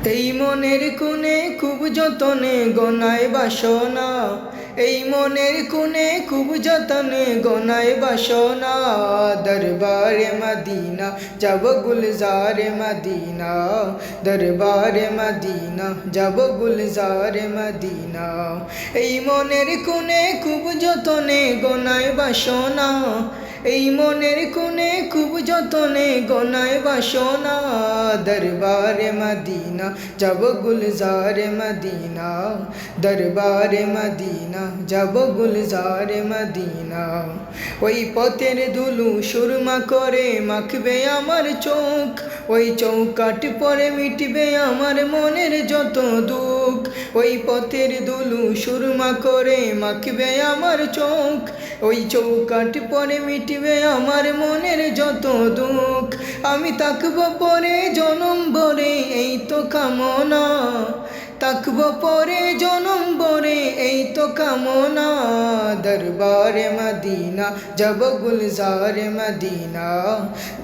এই মনের কোণে খুব যতনে গনায় বাসনা, এই মনের কোণে খুব যতনে গনায় বাসনা। দরবারে মদিনা যাব গুলজারে মদিনা, দরবারে মদিনা যাব গুলজারে মদিনা। এই মনের কোণে খুব যতনে গনায় বাসনা, এই মনের কোণে খুব যতনে গনায় বাসনা। দরবারে মদিনা যাব গুলজারে মদিনা, দরবারে মদিনা যাব গুলজারে মদিনা। ওই পথের ধুলু সুরমা করে মাখবে আমার চোখ, ওই চৌকাঠ পরে মিটবে আমার মনের যত দুঃখ। ওই পথের ধুলু সুরমা করে মাখবে আমার চোখ, ওই চৌকাঠ পরে মিটবে আমার মনের যত দুঃখ। আমি তাকব পরে জনম ভরে এই তো কামনা, তাকব পরে জনম ভরে এই তো কামনা। দরবারে মদিনা যাব গুলজারে মদিনা,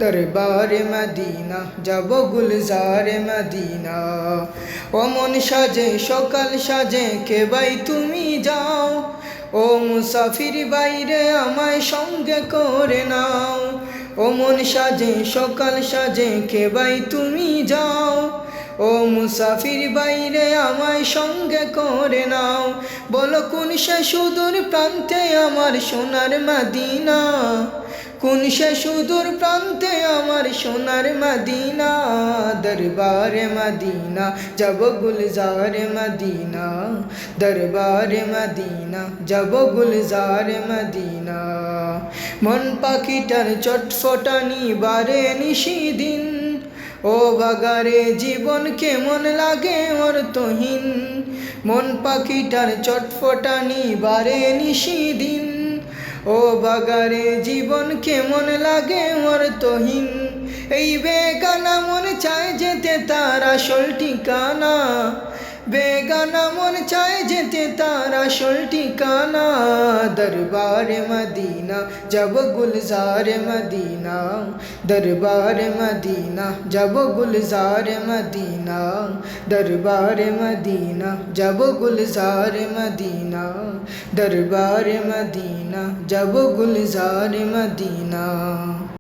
দরবারে মদিনা যাব গুলজারে মদিনা। ও মন সাজে সকাল সাজে কে ভাই তুমি যাও, ও মুসাফির বাইরে আমায় সঙ্গে করে নাও। ও মন সাজে সকাল সাজে কে ভাই তুমি যাও, ও মুসাফির বাইরে আমায় সঙ্গে করে নাও। বলো কোন সে সুদূর প্রান্তে আমার সোনার মদিনা, কোন সে সুদূর প্রান্তে আমার সোনার মদিনা। দরবারে মদিনা যাব গুলজারে মদিনা, দরবারে মদিনা যাব গুলজারে মদিনা। মন পাখিটার চটফটানি বারে নিশিদিন, ও বাগারে জীবন কেমন লাগে অর্থহীন। মন পাখিটার চটফটানি বারে নিশিদিন, ও বাগারে জীবন কেমন লাগে অর্থহীন। এই বেগানা মন চায় যেতে তার আসল ঠিকানা, বেগানা মন চায় যেতে তার আসল ঠিকানা। দরবারে মদিনা যাব গুলজারে মদিনা, দরবারে মদিনা যাব গুলজারে মদিনা, দরবারে মদিনা যাব গুলজারে মদিনা, দরবারে মদিনা যাব গুলজারে মদিনা।